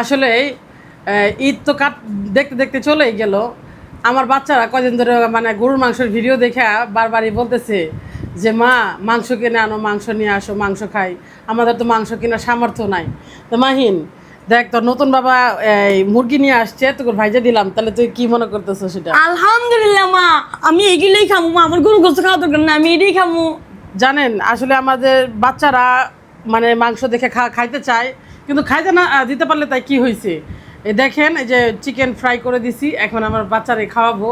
আসলে ঈদ তো দেখতে দেখতে চলেই গেল। আমার বাচ্চারা কদিন ধরে মানে গরুর মাংসের ভিডিও দেখে বারবারই বলতেছে যে মা মাংস কিনে আনো, মাংস নিয়ে আসো, মাংস খাই। আমাদের তো মাংস কেনার সামর্থ্য নাই। তো মাহিন দেখ, তোর নতুন বাবা এই মুরগি নিয়ে আসছে, তোকে ভাইজা দিলাম, তাহলে তুই কি মনে করতেছো সেটা? আলহামদুলিল্লাহ মা, আমি এগুলোই খাবো মা, আমার গরু গোস্ত খাওয়া দরকার না, আমি এটাই খাবো। জানেন আসলে আমাদের বাচ্চারা মানে মাংস দেখে খাইতে চায়, কিন্তু খাইতে না দিতে পারলে তাই কি হয়েছে। এই দেখেন, এই যে চিকেন ফ্রাই করে দিছি, এখন আমার বাচ্চারে খাওয়াবো।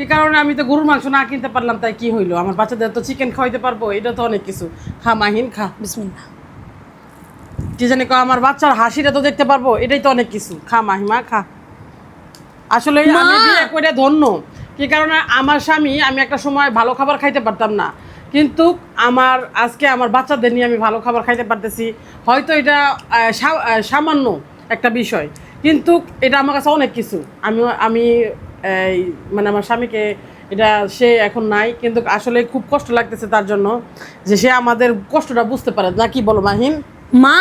এই কারণে আমি তো গরুর মাংস না কিনতে পারলাম, তাই কি হইলো, আমার বাচ্চাদের তো চিকেন খাওয়াইতে পারবো, এটা তো অনেক কিছু। খা মাহিন খা, বিসমিল্লাহ। কি জানি আমার বাচ্চার হাসিটা তো দেখতে পারবো, এটাই তো অনেক কিছু। খা মাহিমা খা। আসলে আমি বিয়ে করে ধন্য, কি কারণে আমার স্বামী, আমি একটা সময় ভালো খাবার খাইতে পারতাম না, কিন্তু আজকে আমার বাচ্চাদের নিয়ে আমি ভালো খাবার খাইতে পারতেছি। হয়তো এটা সামান্য একটা বিষয়, কিন্তু এটা আমার কাছে অনেক কিছু। আমি মানে আমার স্বামীকে এটা, সে এখন নাই, কিন্তু আসলে খুব কষ্ট লাগতেছে তার জন্য, যে সে আমাদের কষ্টটা বুঝতে পারে না। কি বলো মাহিন? মা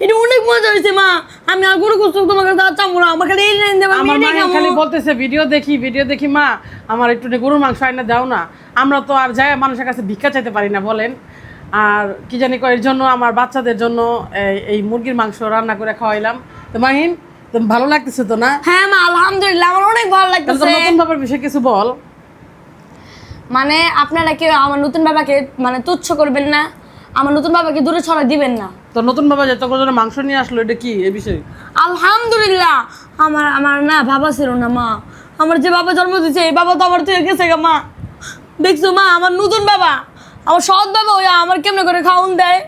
এটা অনেক মজা হয়েছে মা, আমি আর গরু গোস্ত তোমাকে চাবো না, আমাকে এই এনে দেবো, আমি আমার এটাই মা খাবো। খালি বলতেছে ভিডিও দেখি মা, আমার একটু গরুর মাংস আইনা দাও না। আমরা তো আর যাই মানুষের কাছে ভিক্ষা চাইতে পারি না বলেন। আর কি জানি এর জন্য আমার বাচ্চাদের জন্য এই মুরগির মাংস রান্না করে খাওয়াইলাম। তো মাহিন, তুমি ভালো লাগতেছে তো না? হ্যাঁ মা আলহামদুলিল্লাহ, আমার অনেক ভালো লাগতেছে। নতুন বাবার বিষয়ে কিছু বল। মানে আপনারা কেউ আমার নতুন বাবাকে মানে তুচ্ছ করবেন না, আমার নতুন বাবাকে দূরে ছড়াই দিবেন না। তো নতুন বাবা যে তোর জন্য মাংস নিয়ে আসলো, এটা কি এই বিষয়ে? আলহামদুলিল্লাহ, আমার না বাবা ছিল না মা, আমার যে বাবা জন্ম দিয়েছে এই বাবা তো আমার থেকে গেছে গা মা। দেখছো মা, আমার নতুন বাবা, আমার সৎ বাবা ওই আমার কেমনে করে খাওয়ান দেয়।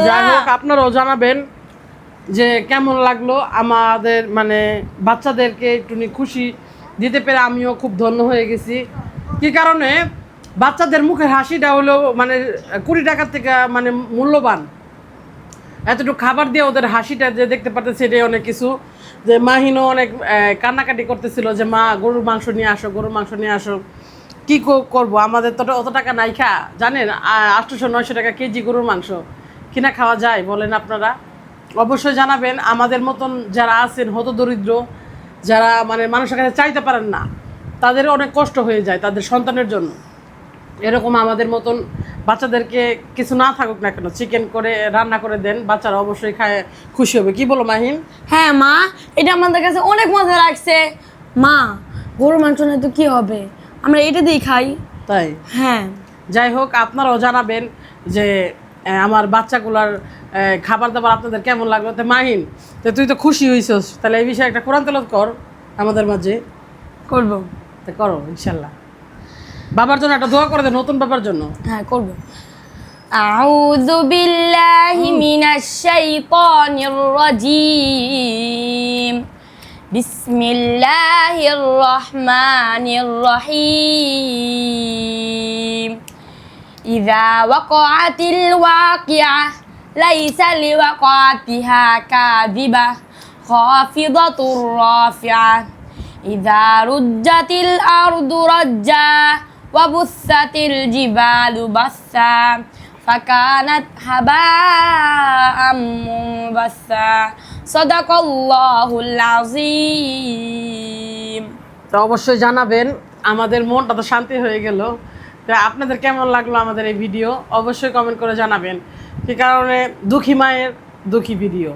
যাই হোক, আপনারাও জানাবেন যে কেমন লাগলো আমাদের মানে বাচ্চাদেরকে একটু খুশি দিতে পেরে। আমিও খুব ধন্য হয়ে গেছি। কি কারণে বাচ্চাদের মুখের হাসিটা হলো মানে 20 টাকার থেকে মানে মূল্যবান। এতটুকু খাবার দিয়ে ওদের হাসিটা যে দেখতে পারতেছে, এটাই অনেক কিছু। যে মাহিনও অনেক কান্নাকাটি করতেছিল যে মা গরুর মাংস নিয়ে আসো, গরুর মাংস নিয়ে আসো। কী করবো, আমাদের তো অত টাকা নাই। জানেন 800-900 টাকা কেজি গরুর মাংস কিনা খাওয়া যায় বলেন আপনারা? অবশ্যই জানাবেন। আমাদের মতন যারা আছেন হতদরিদ্র, যারা মানে মানুষের কাছে চাইতে পারেন না, তাদের অনেক কষ্ট হয়ে যায় তাদের সন্তানের জন্য। এরকম আমাদের মতন বাচ্চাদেরকে কিছু না থাকুক না কেন, চিকেন করে রান্না করে দেন, বাচ্চারা অবশ্যই খায় খুশি হবে। কি বলো মাহিন? হ্যাঁ মা, এটা আমাদের কাছে অনেক মজা লাগছে মা। গরুর মাংস না তো কি হবে, আমরা এটা দিয়ে খাই। তাই? হ্যাঁ। যাই হোক, আপনারাও জানাবেন যে আমার বাচ্চাগুলার খাবার দাবার আপনাদের কেমন লাগলো। তো মাহিন, তো তুই তো খুশি হয়েছিস, তাহলে এই বিষয়ে একটা কোরআন তেলাওয়াত কর আমাদের মাঝে। করবো। তা করো ইনশাল্লাহ। বাবার জন্য একটা দোয়া করে দে, নতুন বাবার জন্য। হ্যাঁ করবো। আউযু বিল্লাহি মিনাশ শাইতানির রাজীম। বিসমিল্লাহির রহমানির রহিম। ইযা ওয়াকাআতিল ওয়াকিআহ লাইসা লিওয়াকাতিহা কাযিবাহ খাফিদাতুর রাফিআহ। ইযা রুজ্জাতিল আরদু রাজ্জা ওয়াবুসাতিল জিবালু বাসসা ফাকানাত হাবাআম মুনবাসসা। সাদাকাল্লাহুল আযীম। তো অবশ্যই জানাবেন, আমাদের মনটা তো শান্তি হয়ে গেল। তো আপনাদের কেমন লাগলো আমাদের এই ভিডিও, অবশ্যই কমেন্ট করে জানাবেন। কি কারণে দুঃখী মায়ের দুঃখী ভিডিও।